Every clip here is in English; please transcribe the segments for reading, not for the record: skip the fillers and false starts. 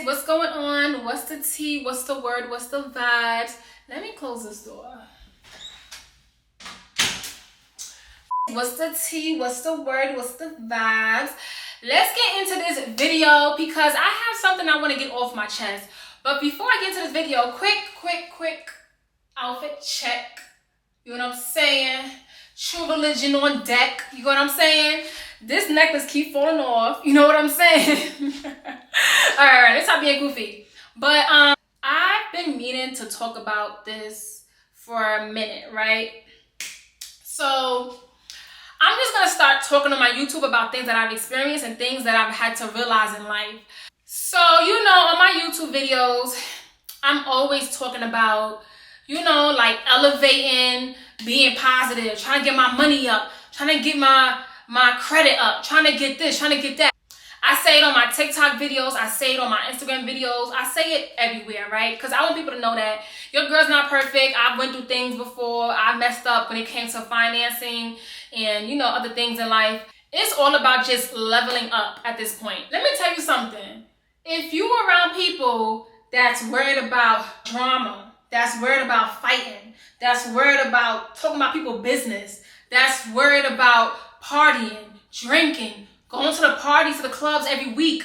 what's going on? What's the tea? What's the word? What's the vibes? Let me close this door. What's the tea? What's the word? What's the vibes? Let's get into this video because I have something I want to get off my chest. But before I get into this video, quick outfit check. You know what I'm saying? True religion on deck. You know what I'm saying? This necklace keep falling off. You know what I'm saying? Alright, let's stop being goofy. But I've been meaning to talk about this for a minute, right? So I'm just gonna start talking on my YouTube about things that I've experienced and things that I've had to realize in life. So, you know, on my YouTube videos, I'm always talking about, you know, like elevating, being positive, trying to get my money up, trying to get my credit up, trying to get this, trying to get that. I say it on my TikTok videos, I say it on my Instagram videos, I say it everywhere, right? Because I want people to know that your girl's not perfect. I've went through things before. I messed up when it came to financing and, you know, other things in life. It's all about just leveling up at this point. Let me tell you something. If you are around people that's worried about drama, that's worried about fighting, that's worried about talking about people's business, that's worried about partying, drinking, going to the parties, to the clubs every week,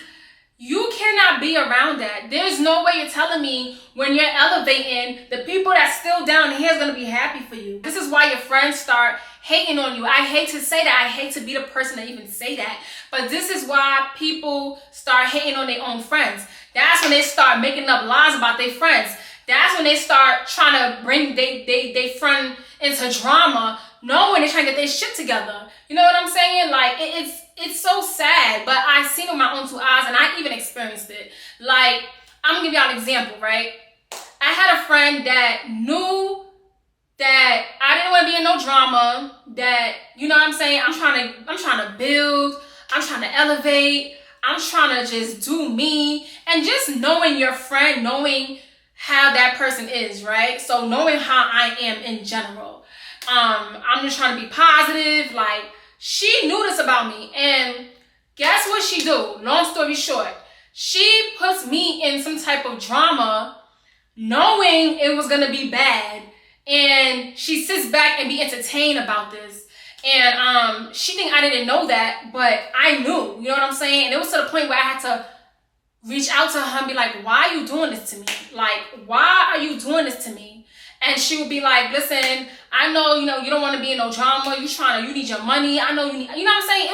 you cannot be around that. There's no way you're telling me when you're elevating, the people that's still down here is going to be happy for you. This is why your friends start hating on you. I hate to say that. I hate to be the person that even say that. But this is why people start hating on their own friends. That's when they start making up lies about their friends. That's when they start trying to bring they friend into drama, knowing they're trying to get their shit together. You know what I'm saying? Like, it's so sad, but I've seen it with my own two eyes, and I even experienced it. Like, I'm gonna give y'all an example, right? I had a friend that knew that I didn't want to be in no drama, that, you know what I'm saying, I'm trying to build, I'm trying to elevate, I'm trying to just do me, and just knowing your friend, knowing how that person is, right? So knowing how I am in general. I'm just trying to be positive. Like, she knew this about me, and guess what she do? Long story short, she puts me in some type of drama knowing it was gonna be bad, and she sits back and be entertained about this. And she think I didn't know that, but I knew, you know what I'm saying? And it was to the point where I had to reach out to her and be like, why are you doing this to me? Like, why are you doing this to me? And she would be like, listen, I know, you know, you don't want to be in no drama. You need your money. I know you need, you know what I'm saying?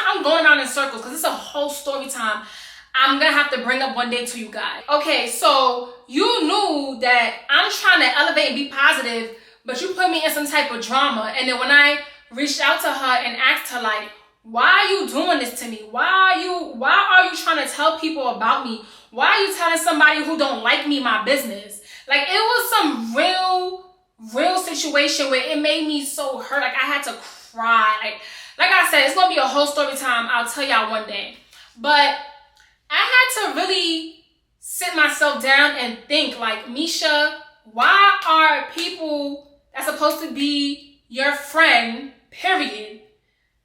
I'm going around in circles because it's a whole story time I'm going to have to bring up one day to you guys. Okay, so you knew that I'm trying to elevate and be positive, but you put me in some type of drama. And then when I reached out to her and asked her, like, why are you doing this to me? Why are you trying to tell people about me? Why are you telling somebody who don't like me my business? Like, it was some real situation where it made me so hurt. Like, I had to cry. Like I said, it's going to be a whole story time. I'll tell y'all one day. But I had to really sit myself down and think, like, Misha, why are people that's supposed to be your friend, period,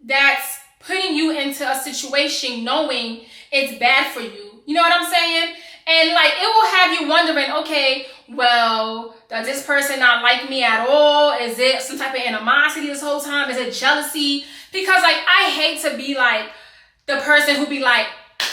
that's putting you into a situation knowing it's bad for you? You know what I'm saying? And, like, it will have you wondering, okay, well, does this person not like me at all? Is it some type of animosity this whole time? Is it jealousy? Because, like, I hate to be, like, the person who be like,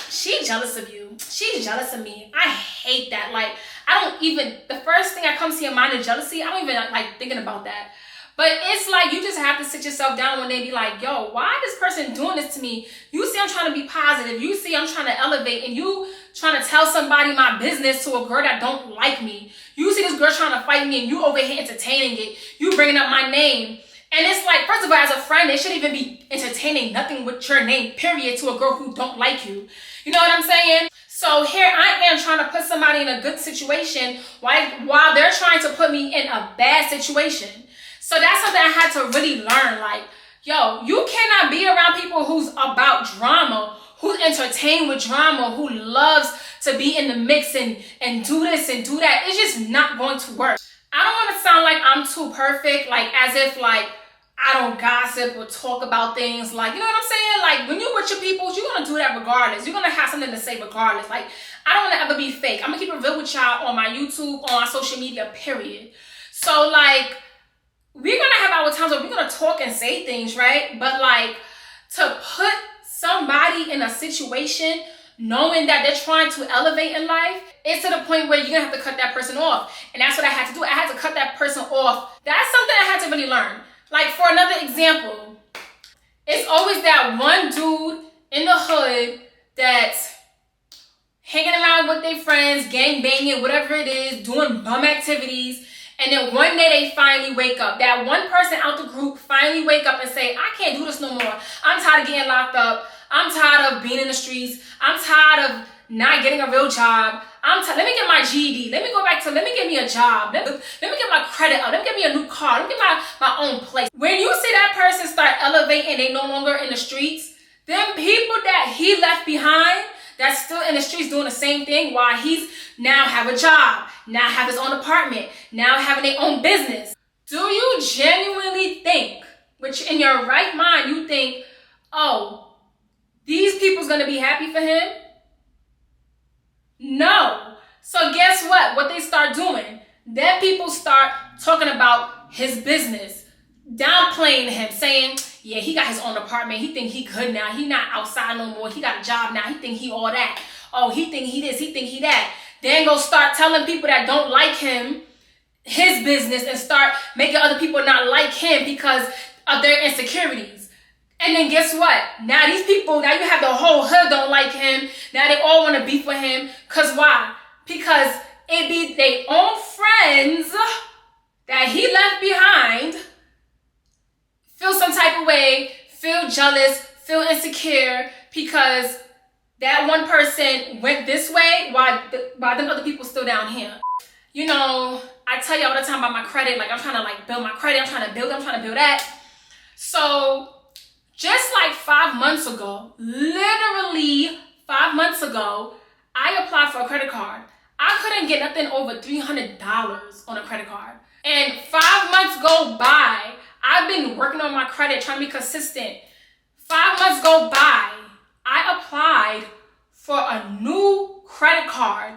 she's jealous of you. She's jealous of me. I hate that. Like, I don't even, the first thing that comes to your mind is jealousy. I don't even like thinking about that. But it's like, you just have to sit yourself down one day and be like, yo, why is this person doing this to me? You see I'm trying to be positive. You see I'm trying to elevate, and you trying to tell somebody my business to a girl that don't like me. You see this girl trying to fight me, and you over here entertaining it. You bringing up my name. And it's like, first of all, as a friend, they shouldn't even be entertaining nothing with your name, period, to a girl who don't like you. You know what I'm saying? So here I am trying to put somebody in a good situation while they're trying to put me in a bad situation. So that's something I had to really learn. Like, yo, you cannot be around people who's about drama, who's entertained with drama, who loves to be in the mix and do this and do that. It's just not going to work. I don't want to sound like I'm too perfect, like as if like I don't gossip or talk about things. Like, you know what I'm saying? Like, when you're with your people, you're going to do that regardless. You're going to have something to say regardless. Like, I don't want to ever be fake. I'm going to keep it real with y'all on my YouTube, on my social media, period. So, like, we're going to have our times where we're going to talk and say things, right? But, like, to put somebody in a situation knowing that they're trying to elevate in life, it's to the point where you're going to have to cut that person off. And that's what I had to do. I had to cut that person off. That's something I had to really learn. Like, for another example, it's always that one dude in the hood that's hanging around with their friends, gang banging, whatever it is, doing bum activities. And then one day they finally wake up. That one person out the group finally wake up and say, I can't do this no more. I'm tired of getting locked up. I'm tired of being in the streets. I'm tired of not getting a real job. Let me get my GED. Let me get me a job. Let me get my credit up. Let me get me a new car. Let me get my own place. When you see that person start elevating, they no longer in the streets, them people that he left behind, that's still in the streets doing the same thing while he's now have a job, now have his own apartment, now having their own business. Do you genuinely think, which in your right mind, you think, oh, these people's gonna be happy for him? No. So guess what? What they start doing, then people start talking about his business, downplaying him, saying, yeah, he got his own apartment. He think he good now. He not outside no more. He got a job now. He think he all that. Oh, he think he this. He think he that. Then go start telling people that don't like him his business and start making other people not like him because of their insecurities. And then guess what? Now these people, now you have the whole hood don't like him. Now they all want to beef with him. Because why? Because it be their own friends that he left behind feel some type of way, feel jealous, feel insecure because that one person went this way while them other people still down here. You know, I tell you all the time about my credit. Like, I'm trying to build my credit. I'm trying to build that. So just like 5 months ago, literally 5 months ago, I applied for a credit card. I couldn't get nothing over $300 on a credit card. And 5 months go by. I've been working on my credit, trying to be consistent. 5 months go by. I applied for a new credit card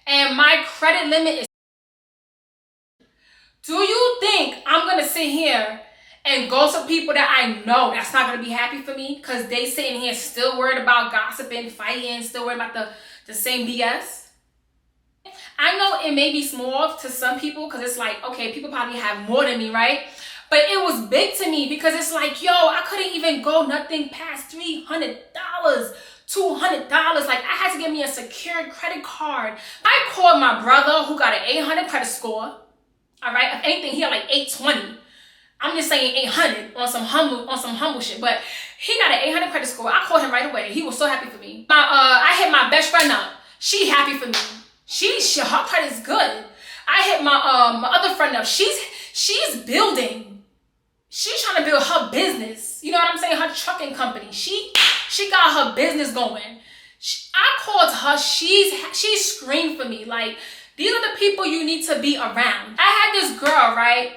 and my credit limit is. Do you think I'm going to sit here and go to people that I know that's not going to be happy for me because they sitting here still worried about gossiping, fighting, still worried about the same BS? I know it may be small to some people because it's like, okay, people probably have more than me, right? But it was big to me because it's like, yo, I couldn't even go nothing past $300, $200. Like, I had to get me a secured credit card. I called my brother who got an 800 credit score. All right, if anything, he had like 820. I'm just saying 800 on some humble shit. But he got an 800 credit score. I called him right away. He was so happy for me. I hit my best friend up. She happy for me. Her credit is good. I hit my other friend up. She's building. She's trying to build her business. You know what I'm saying? Her trucking company. She got her business going. I called her. She screamed for me. Like, these are the people you need to be around. I had this girl, right?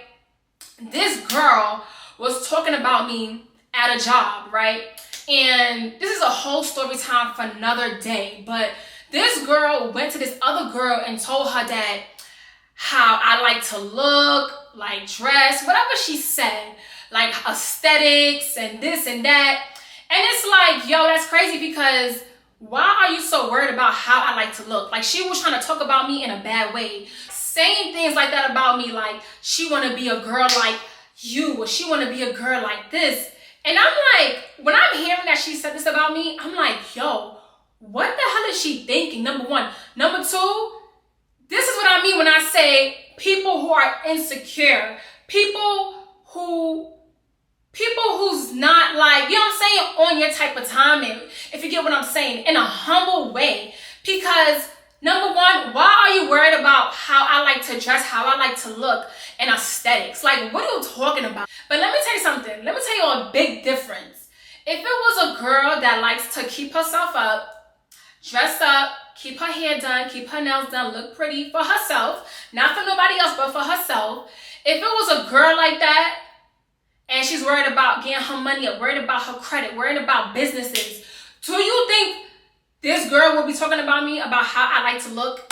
This girl was talking about me at a job, right? And this is a whole story time for another day. But this girl went to this other girl and told her that how I like to look, like dress, whatever she said, like aesthetics and this and that. And it's like, yo, that's crazy because why are you so worried about how I like to look? Like, she was trying to talk about me in a bad way. Saying things like that about me, like she want to be a girl like you or she want to be a girl like this. And I'm like, when I'm hearing that she said this about me, I'm like, yo, what the hell is she thinking? Number one. Number two, this is what I mean when I say people who are insecure. People who's not like, you know what I'm saying, on your type of time, and if you get what I'm saying, in a humble way. Because number one, why are you worried about how I like to dress, how I like to look, and aesthetics? Like, what are you talking about? But let me tell you something. Let me tell you a big difference. If it was a girl that likes to keep herself up, dress up, keep her hair done, keep her nails done, look pretty for herself, not for nobody else, but for herself. If it was a girl like that, and she's worried about getting her money up, worried about her credit, worried about businesses, do you think this girl will be talking about me, about how I like to look?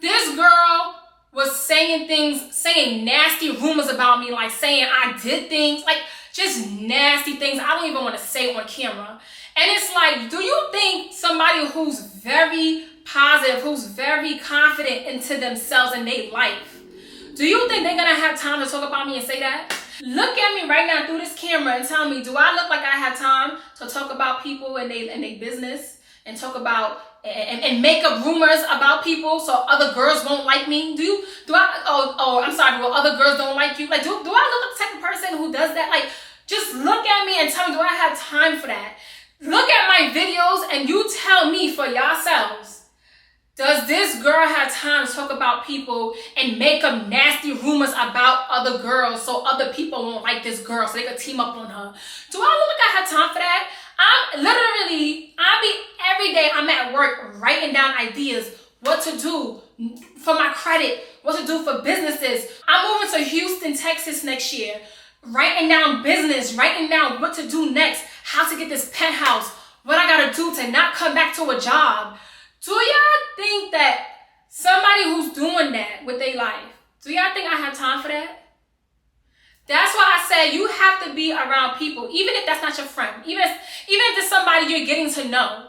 This girl was saying things, saying nasty rumors about me, like saying I did things, like just nasty things I don't even want to say on camera. And it's like, do you think somebody who's very positive, who's very confident into themselves and their life, do you think they're going to have time to talk about me and say that? Look at me right now through this camera and tell me, do I look like I have time to talk about people and their business and talk about and make up rumors about people so other girls won't like me? I'm sorry, well, other girls don't like you? Like, do I look like the type of person who does that? Like, just look at me and tell me, do I have time for that? Look at my videos and you tell me for yourselves. Does this girl have time to talk about people and make up nasty rumors about other girls so other people won't like this girl so they could team up on her? Do I look like I have time for that? Every day I'm at work writing down ideas, what to do for my credit, what to do for businesses. I'm moving to Houston, Texas next year, writing down business, writing down what to do next, how to get this penthouse, what I gotta do to not come back to a job. Do y'all think that somebody who's doing that with their life, do y'all think I have time for that? That's why I said you have to be around people, even if that's not your friend, even if it's somebody you're getting to know.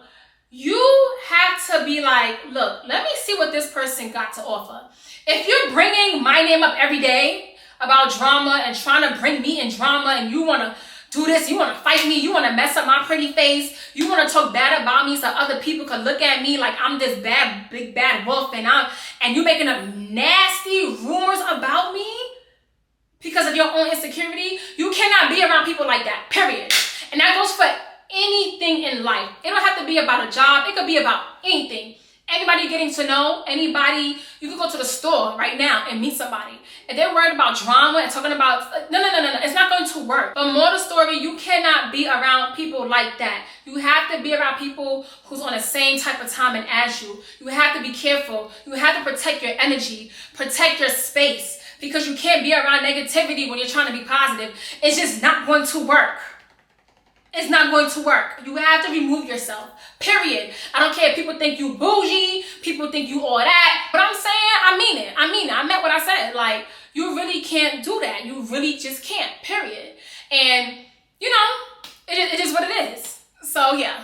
You have to be like, look, let me see what this person got to offer. If you're bringing my name up every day about drama and trying to bring me in drama and you want to do this, you want to fight me, you want to mess up my pretty face, you want to talk bad about me so other people can look at me like I'm this bad, big bad wolf and you making up nasty rumors about me because of your own insecurity, you cannot be around people like that, period. And that goes for anything in life. It don't have to be about a job. It could be about anything. Anybody you're getting to know, anybody, you could go to the store right now and meet somebody. If they're worried about drama and talking about, no, it's not going to work. But more the story, you cannot be around people like that. You have to be around people who's on the same type of timing as you. You have to be careful. You have to protect your energy, protect your space, because you can't be around negativity when you're trying to be positive. It's just not going to work. It's not going to work. You have to remove yourself, period. I don't care if people think you bougie, people think you all that. But I'm saying, I mean it. I meant what I said. Like, you really can't do that. You really just can't, period. And, you know, it is what it is. So, yeah.